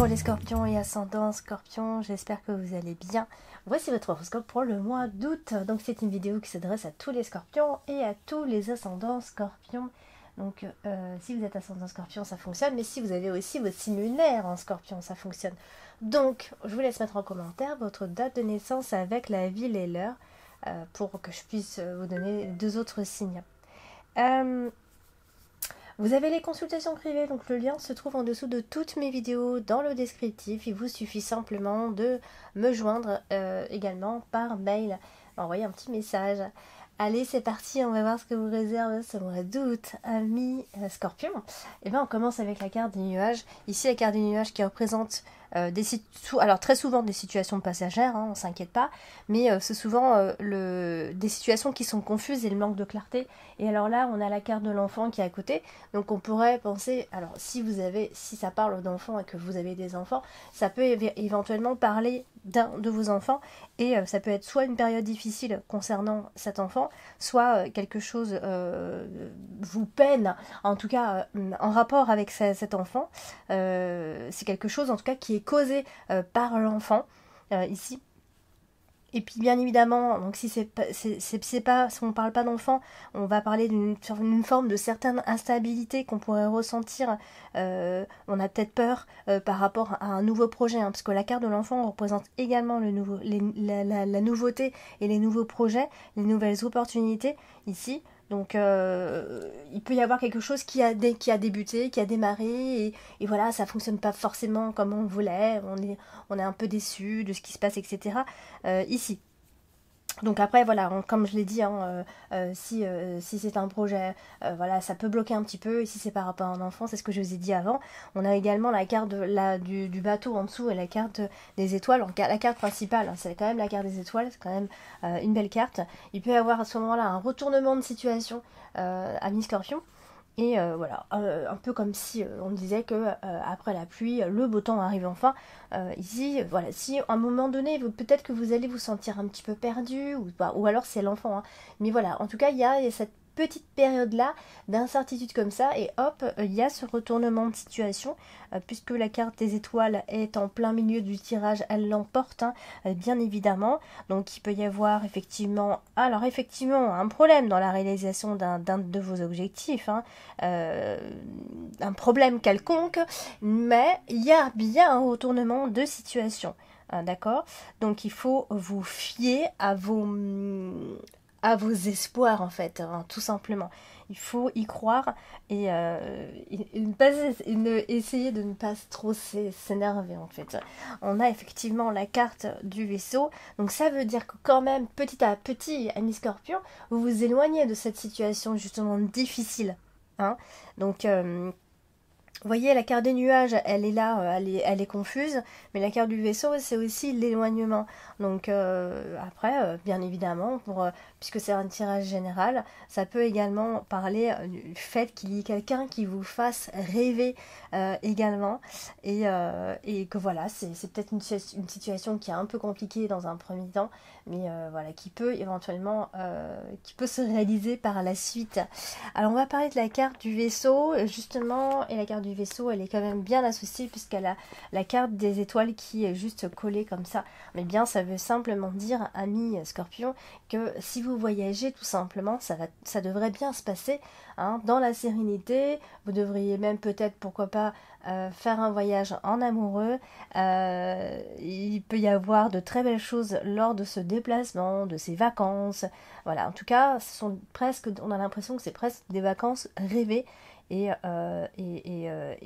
Bonjour les scorpions et ascendants scorpions, j'espère que vous allez bien. Voici votre horoscope pour le mois d'août. Donc c'est une vidéo qui s'adresse à tous les scorpions et à tous les ascendants scorpions. Donc si vous êtes ascendant scorpion, ça fonctionne, mais si vous avez aussi votre signe lunaire en scorpion, ça fonctionne. Donc je vous laisse mettre en commentaire votre date de naissance avec la ville et l'heure pour que je puisse vous donner deux autres signes. Vous avez les consultations privées, donc le lien se trouve en dessous de toutes mes vidéos dans le descriptif. Il vous suffit simplement de me joindre également par mail, envoyer un petit message. Allez, c'est parti, on va voir ce que vous réserve ce mois d'août, amis Scorpion. Et bien, on commence avec la carte des nuages. Ici, la carte des nuages qui représente alors très souvent des situations passagères, hein, on ne s'inquiète pas, mais c'est souvent des situations qui sont confuses et le manque de clarté. Et alors là, on a la carte de l'enfant qui est à côté, donc on pourrait penser, alors si ça parle d'enfants et que vous avez des enfants, ça peut éventuellement parler d'un de vos enfants, et ça peut être soit une période difficile concernant cet enfant, soit quelque chose vous peine, en tout cas en rapport avec cet enfant. C'est quelque chose en tout cas qui est causé par l'enfant ici. Et puis bien évidemment, donc si si on parle pas d'enfant, on va parler d'une forme de certaine instabilité qu'on pourrait ressentir. On a peut-être peur par rapport à un nouveau projet, hein, parce que la carte de l'enfant représente également la nouveauté et les nouveaux projets, les nouvelles opportunités ici. Donc il peut y avoir quelque chose qui a débuté, qui a démarré, et voilà, ça fonctionne pas forcément comme on voulait, on est un peu déçu de ce qui se passe, etc. Ici. Donc après, voilà, comme je l'ai dit, hein, si c'est un projet, voilà, ça peut bloquer un petit peu, et si c'est par rapport à un enfant, c'est ce que je vous ai dit avant. On a également la carte du bateau en dessous et la carte des étoiles. Donc, la carte principale, hein, c'est quand même la carte des étoiles, c'est quand même une belle carte. Il peut y avoir à ce moment-là un retournement de situation à mi-scorpion. Et voilà, un peu comme si on disait que après la pluie, le beau temps arrive enfin. Ici, voilà, si à un moment donné, peut-être que vous allez vous sentir un petit peu perdu, ou alors c'est l'enfant, hein. Mais voilà, en tout cas, il y a cette petite période-là d'incertitude comme ça, et hop, il y a ce retournement de situation, puisque la carte des étoiles est en plein milieu du tirage, elle l'emporte, hein, bien évidemment. Donc il peut y avoir effectivement un problème dans la réalisation d'un de vos objectifs, hein, un problème quelconque, mais il y a bien un retournement de situation, hein, d'accord? Donc il faut vous fier à vos espoirs, en fait, hein, tout simplement. Il faut y croire, et essayer de ne pas trop s'énerver, en fait. On a effectivement la carte du vaisseau, donc ça veut dire que quand même, petit à petit, amis Scorpion, vous vous éloignez de cette situation justement difficile, hein. Donc vous voyez, la carte des nuages, elle est là, elle est confuse, mais la carte du vaisseau, c'est aussi l'éloignement. Donc après, bien évidemment, puisque c'est un tirage général, ça peut également parler du fait qu'il y ait quelqu'un qui vous fasse rêver également, et que voilà, c'est peut-être une situation qui est un peu compliquée dans un premier temps, mais voilà, qui peut éventuellement se réaliser par la suite. Alors on va parler de la carte du vaisseau, justement, et la carte du vaisseau, elle est quand même bien associée, puisqu'elle a la carte des étoiles qui est juste collée comme ça. Mais bien, ça veut simplement dire, amis Scorpion, que si vous voyagez, tout simplement, ça devrait bien se passer, hein, dans la sérénité. Vous devriez même peut-être, pourquoi pas, faire un voyage en amoureux. Il peut y avoir de très belles choses lors de ce déplacement, de ces vacances. Voilà, en tout cas, on a l'impression que c'est presque des vacances rêvées, et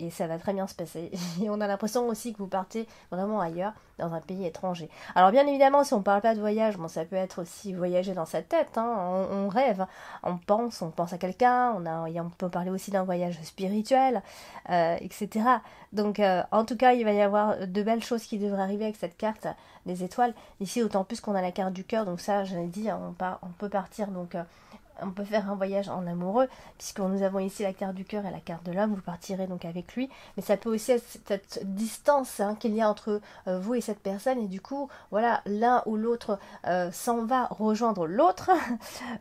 ça va très bien se passer. Et on a l'impression aussi que vous partez vraiment ailleurs, dans un pays étranger. Alors bien évidemment, si on ne parle pas de voyage, bon, ça peut être aussi voyager dans sa tête, hein. On rêve, on pense à quelqu'un, on peut parler aussi d'un voyage spirituel, etc. Donc en tout cas, il va y avoir de belles choses qui devraient arriver avec cette carte des étoiles. Ici, d'autant plus qu'on a la carte du cœur, donc ça, je l'ai dit, on peut partir, donc on peut faire un voyage en amoureux, puisque nous avons ici la carte du cœur et la carte de l'homme. Vous partirez donc avec lui, mais ça peut aussi être cette distance, hein, qu'il y a entre vous et cette personne, et du coup, voilà, l'un ou l'autre s'en va rejoindre l'autre,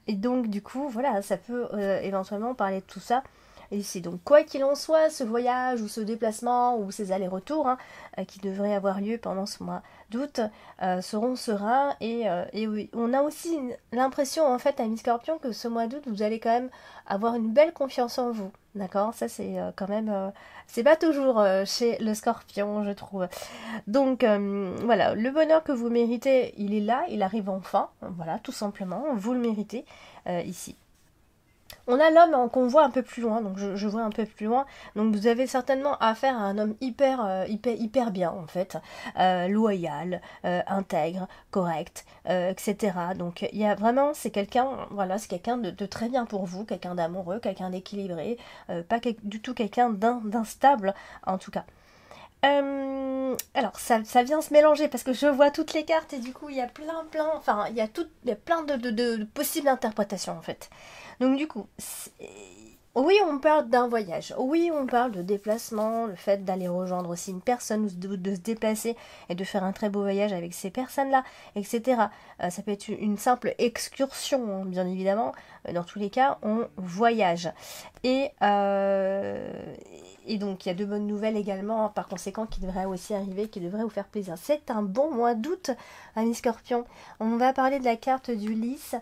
et donc du coup, voilà, ça peut éventuellement parler de tout ça. ici. Donc quoi qu'il en soit, ce voyage ou ce déplacement ou ces allers-retours qui devraient avoir lieu pendant ce mois d'août seront sereins et oui, on a aussi l'impression en fait, amis Scorpion, que ce mois d'août vous allez quand même avoir une belle confiance en vous. D'accord, ça c'est quand même, c'est pas toujours chez le Scorpion, je trouve. Donc voilà, le bonheur que vous méritez, il est là, il arrive enfin, voilà, tout simplement, vous le méritez ici. On a l'homme qu'on voit un peu plus loin, donc je vois un peu plus loin. Donc vous avez certainement affaire à un homme hyper bien en fait, loyal, intègre, correct, etc. Donc il y a vraiment, c'est quelqu'un, voilà, c'est quelqu'un de très bien pour vous, quelqu'un d'amoureux, quelqu'un d'équilibré, pas du tout quelqu'un d'instable en tout cas. Alors ça vient se mélanger parce que je vois toutes les cartes et du coup il y a enfin il y a plein de possibles interprétations en fait. Donc du coup, oui on parle d'un voyage, oui on parle de déplacement, le fait d'aller rejoindre aussi une personne ou de se déplacer et de faire un très beau voyage avec ces personnes-là, etc. Ça peut être une simple excursion, hein, bien évidemment. Dans tous les cas, on voyage. Et, euh, et donc, il y a de bonnes nouvelles également, par conséquent, qui devraient aussi arriver, qui devraient vous faire plaisir. C'est un bon mois d'août, amis Scorpion. On va parler de la carte du lys,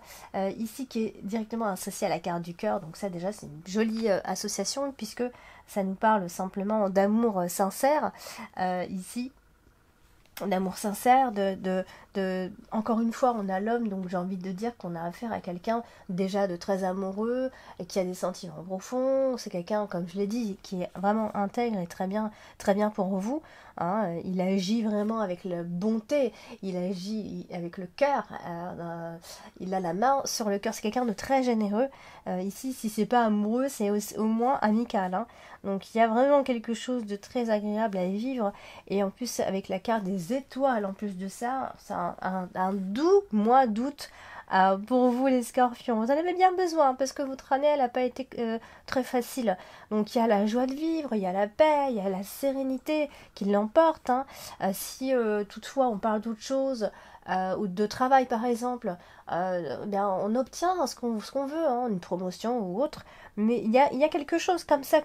ici, qui est directement associée à la carte du cœur. Donc ça, déjà, c'est une jolie association, puisque ça nous parle simplement d'amour sincère, ici. D'amour sincère, encore une fois, on a l'homme, donc j'ai envie de dire qu'on a affaire à quelqu'un déjà de très amoureux et qui a des sentiments profonds. C'est quelqu'un, comme je l'ai dit, qui est vraiment intègre et très bien pour vous. Hein. Il agit vraiment avec la bonté, il agit avec le cœur, il a la main sur le cœur. C'est quelqu'un de très généreux. Ici, si c'est pas amoureux, c'est au moins amical. Hein. Donc il y a vraiment quelque chose de très agréable à vivre. Et en plus, avec la carte des étoiles, en plus de ça, c'est un doux mois d'août pour vous les Scorpions. Vous en avez bien besoin parce que votre année, elle n'a pas été très facile. Donc il y a la joie de vivre, il y a la paix, il y a la sérénité qui l'emporte. Hein. Si toutefois on parle d'autre chose, ou de travail par exemple, bien, on obtient ce qu'on veut, hein, une promotion ou autre, mais il y a quelque chose comme ça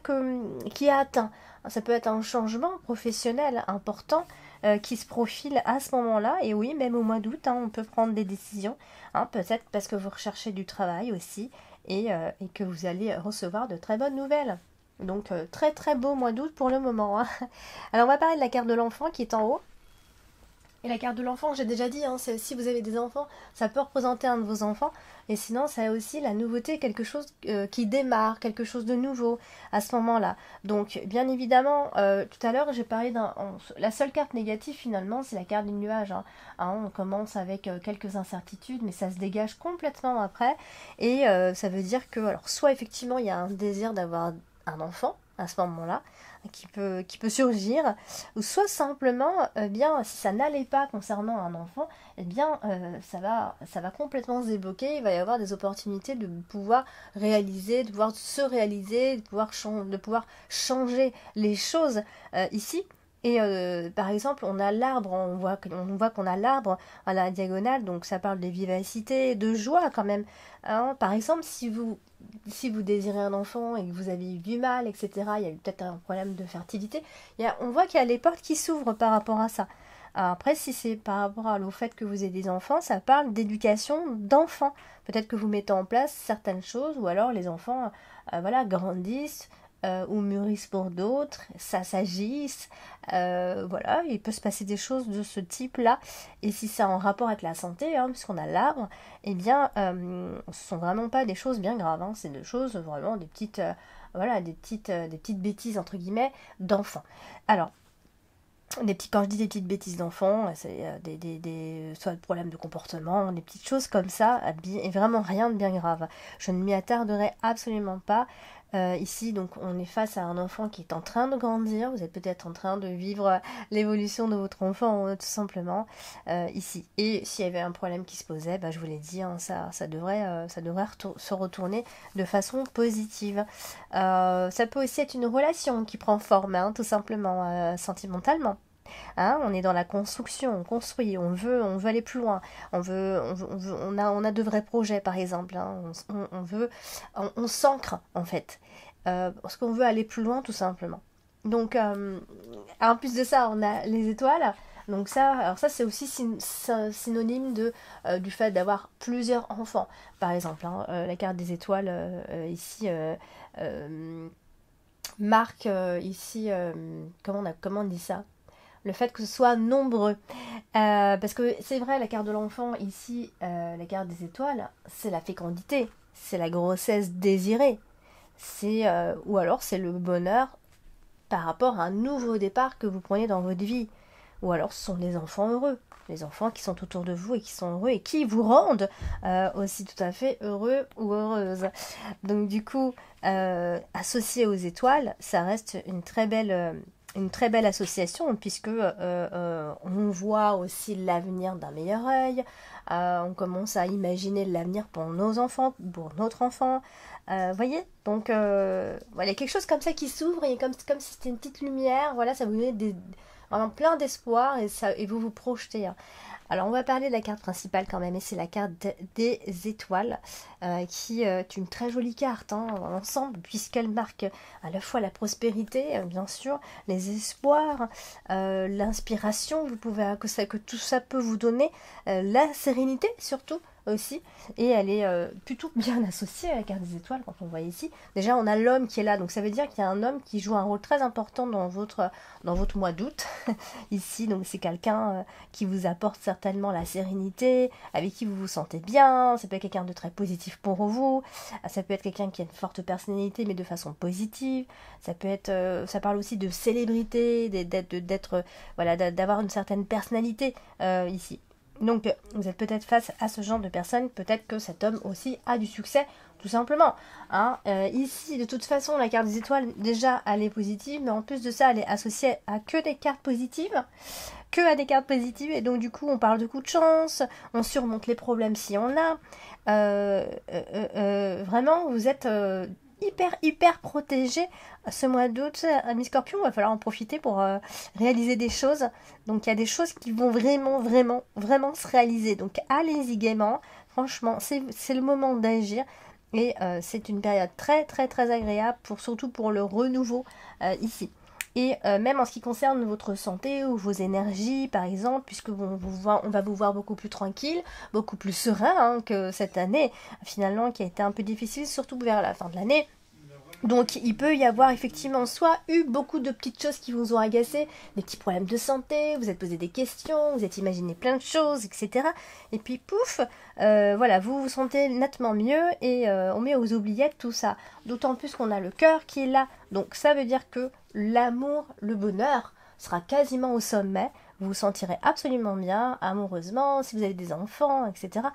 qui est atteint. Ça peut être un changement professionnel important qui se profile à ce moment-là, et oui, même au mois d'août, hein, on peut prendre des décisions, hein, peut-être parce que vous recherchez du travail aussi, et que vous allez recevoir de très bonnes nouvelles. Donc très très beau mois d'août pour le moment. Hein. Alors on va parler de la carte de l'enfant qui est en haut. Et la carte de l'enfant, j'ai déjà dit, hein, si vous avez des enfants, ça peut représenter un de vos enfants. Et sinon, ça a aussi la nouveauté, quelque chose qui démarre, quelque chose de nouveau à ce moment-là. Donc, bien évidemment, tout à l'heure, j'ai parlé la seule carte négative, finalement, c'est la carte du nuage. Hein. Hein, on commence avec quelques incertitudes, mais ça se dégage complètement après. Et ça veut dire que, alors, soit effectivement, il y a un désir d'avoir un enfant à ce moment-là, qui peut surgir, ou soit simplement, bien, si ça n'allait pas concernant un enfant, eh bien, ça va complètement se débloquer, il va y avoir des opportunités de pouvoir réaliser, de pouvoir se réaliser, de pouvoir changer les choses ici. Et par exemple, on a l'arbre, on voit qu'on a l'arbre à la diagonale, donc ça parle de vivacité, de joie quand même. Hein. Par exemple, si vous désirez un enfant et que vous avez eu du mal, etc., il y a eu peut-être un problème de fertilité, on voit qu'il y a les portes qui s'ouvrent par rapport à ça. Alors après, si c'est par rapport au fait que vous ayez des enfants, ça parle d'éducation d'enfants. Peut-être que vous mettez en place certaines choses, ou alors les enfants voilà, grandissent, ou mûrissent pour d'autres, ça s'agisse, voilà, il peut se passer des choses de ce type-là, et si c'est en rapport avec la santé, hein, puisqu'on a l'arbre, eh bien, ce sont vraiment pas des choses bien graves, hein, c'est des choses vraiment des petites, voilà, des petites bêtises, entre guillemets, d'enfants. Alors, quand je dis des petites bêtises d'enfants, c'est soit des problèmes de comportement, des petites choses comme ça, et vraiment rien de bien grave. Je ne m'y attarderai absolument pas. Ici, donc, on est face à un enfant qui est en train de grandir. Vous êtes peut-être en train de vivre l'évolution de votre enfant, tout simplement, ici. Et s'il y avait un problème qui se posait, bah, je vous l'ai dit, hein, ça devrait se retourner de façon positive. Ça peut aussi être une relation qui prend forme, hein, tout simplement, sentimentalement. Hein, on est dans la construction, on construit, on veut aller plus loin, on a de vrais projets par exemple, hein, on s'ancre en fait. parce qu'on veut aller plus loin tout simplement. Donc, en plus de ça, on a les étoiles. Donc ça, alors ça c'est aussi synonyme du fait d'avoir plusieurs enfants. Par exemple, hein, la carte des étoiles ici marque ici, comment on dit ça? Le fait que ce soit nombreux. Parce que c'est vrai, la carte de l'enfant ici, la carte des étoiles, c'est la fécondité, c'est la grossesse désirée. Ou alors c'est le bonheur par rapport à un nouveau départ que vous prenez dans votre vie. Ou alors ce sont les enfants heureux, les enfants qui sont autour de vous et qui sont heureux et qui vous rendent aussi tout à fait heureux ou heureuse. Donc du coup, associé aux étoiles, ça reste une très belle association puisque on voit aussi l'avenir d'un meilleur œil, on commence à imaginer l'avenir pour nos enfants, pour notre enfant. Voyez, donc voilà, quelque chose comme ça qui s'ouvre et comme si c'était une petite lumière, voilà, ça vous met vraiment plein d'espoir et vous vous projetez. Hein. Alors on va parler de la carte principale quand même, et c'est la carte des étoiles, qui est une très jolie carte hein, ensemble, puisqu'elle marque à la fois la prospérité, bien sûr, les espoirs, l'inspiration que tout ça peut vous donner, la sérénité surtout aussi, et elle est plutôt bien associée à la carte des étoiles quand on voit ici. Déjà on a l'homme qui est là, donc ça veut dire qu'il y a un homme qui joue un rôle très important dans votre mois d'août ici, donc c'est quelqu'un qui vous apporte certainement la sérénité, avec qui vous vous sentez bien, ça peut être quelqu'un de très positif pour vous, ça peut être quelqu'un qui a une forte personnalité mais de façon positive, ça peut être, ça parle aussi de célébrité, d'avoir une certaine personnalité ici. Donc vous êtes peut-être face à ce genre de personne, peut-être que cet homme aussi a du succès, tout simplement. Hein. Ici, de toute façon, la carte des étoiles, déjà, elle est positive, mais en plus de ça, elle est associée à que des cartes positives, et donc du coup, on parle de coups de chance, on surmonte les problèmes si on a. Vraiment, vous êtes hyper protégé ce mois d'août. Ami Scorpion, il va falloir en profiter pour réaliser des choses. Donc il y a des choses qui vont vraiment se réaliser. Donc allez-y gaiement. Franchement, c'est le moment d'agir. Et c'est une période très agréable, surtout pour le renouveau ici. Et même en ce qui concerne votre santé ou vos énergies, par exemple, puisque on va vous voir beaucoup plus tranquille, beaucoup plus serein hein, que cette année, finalement, qui a été un peu difficile, surtout vers la fin de l'année. Donc il peut y avoir effectivement soit eu beaucoup de petites choses qui vous ont agacé, des petits problèmes de santé, vous êtes posé des questions, vous êtes imaginé plein de choses, etc. Et puis pouf, voilà, vous vous sentez nettement mieux et on met aux oubliettes tout ça. D'autant plus qu'on a le cœur qui est là. Donc ça veut dire que l'amour, le bonheur sera quasiment au sommet. Vous vous sentirez absolument bien, amoureusement, si vous avez des enfants, etc.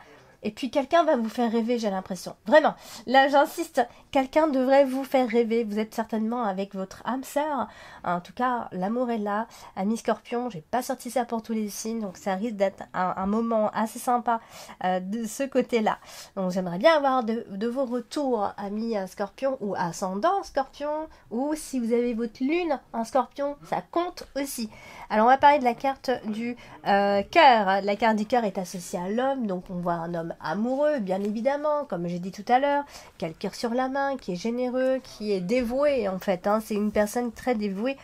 Et puis quelqu'un va vous faire rêver, j'ai l'impression. Vraiment, là j'insiste, quelqu'un devrait vous faire rêver. Vous êtes certainement avec votre âme sœur. En tout cas, l'amour est là. Ami Scorpion, j'ai pas sorti ça pour tous les signes, donc ça risque d'être un moment assez sympa de ce côté-là. Donc j'aimerais bien avoir de vos retours, ami Scorpion ou ascendant Scorpion, ou si vous avez votre lune en Scorpion, ça compte aussi. Alors on va parler de la carte du cœur. La carte du cœur est associée à l'homme, donc on voit un homme amoureux, bien évidemment, comme j'ai dit tout à l'heure, qui a le cœur sur la main, qui est généreux, qui est dévoué en fait. Hein, c'est une personne très dévouée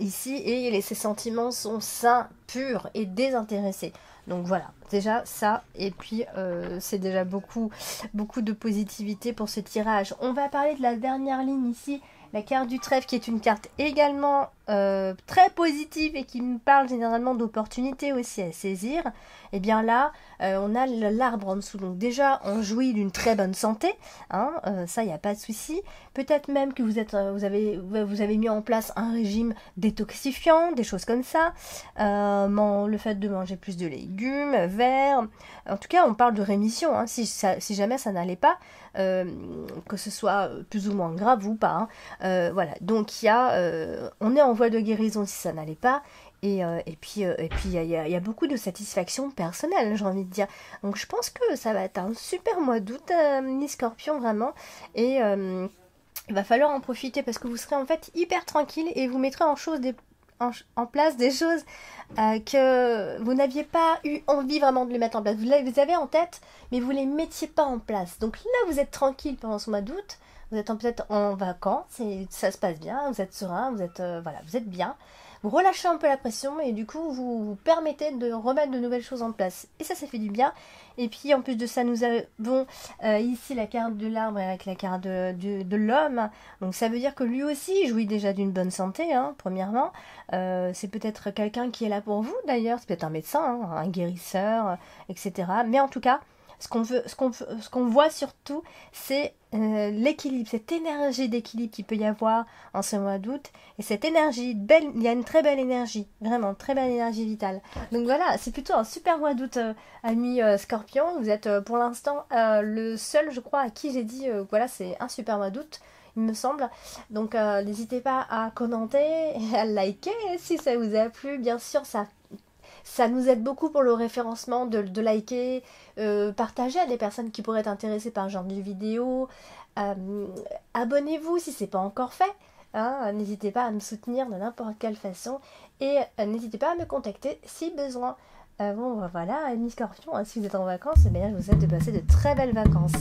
ici et ses sentiments sont sains, purs et désintéressés. Donc voilà, déjà ça, et puis c'est déjà beaucoup de positivité pour ce tirage. On va parler de la dernière ligne ici, la carte du trèfle qui est une carte également très positive et qui me parle généralement d'opportunités aussi à saisir. Et bien là, on a l'arbre en dessous. Donc déjà, on jouit d'une très bonne santé. Hein, ça, il n'y a pas de souci. Peut-être même que vous avez mis en place un régime détoxifiant, des choses comme ça. Le fait de manger plus de légumes, verts. En tout cas, on parle de rémission. Hein, si jamais ça n'allait pas, que ce soit plus ou moins grave ou pas. Hein. Voilà. Donc on est en voie de guérison si ça n'allait pas. Et puis il y a beaucoup de satisfaction personnelle, j'ai envie de dire. Donc je pense que ça va être un super mois d'août, mini Scorpion, vraiment. Et il va falloir en profiter parce que vous serez en fait hyper tranquille et vous mettrez en place des choses que vous n'aviez pas eu envie vraiment de les mettre en place. Vous avez en tête, mais vous ne les mettiez pas en place. Donc là, vous êtes tranquille pendant ce mois d'août. vous êtes peut-être en vacances et ça se passe bien, vous êtes serein, vous êtes, voilà, vous êtes bien. Vous relâchez un peu la pression et du coup vous permettez de remettre de nouvelles choses en place. Et ça fait du bien. Et puis en plus de ça, nous avons ici la carte de l'arbre avec la carte de l'homme. Donc ça veut dire que lui aussi jouit déjà d'une bonne santé, hein, premièrement. C'est peut-être quelqu'un qui est là pour vous d'ailleurs, c'est peut-être un médecin, hein, un guérisseur, etc. Mais en tout cas, ce qu'on voit surtout, c'est l'équilibre, cette énergie d'équilibre qu'il peut y avoir en ce mois d'août. Et cette énergie, il y a une très belle énergie, vraiment, très belle énergie vitale. Donc voilà, c'est plutôt un super mois d'août, amis Scorpion. Vous êtes pour l'instant le seul, je crois, à qui j'ai dit, voilà, c'est un super mois d'août, il me semble. Donc n'hésitez pas à commenter et à liker si ça vous a plu. Bien sûr, ça nous aide beaucoup pour le référencement de liker, partager à des personnes qui pourraient être intéressées par ce genre de vidéo. Abonnez-vous si ce n'est pas encore fait. Hein, n'hésitez pas à me soutenir de n'importe quelle façon. Et n'hésitez pas à me contacter si besoin. Bon, voilà, amis Scorpion, hein, si vous êtes en vacances, eh bien, je vous souhaite de passer de très belles vacances.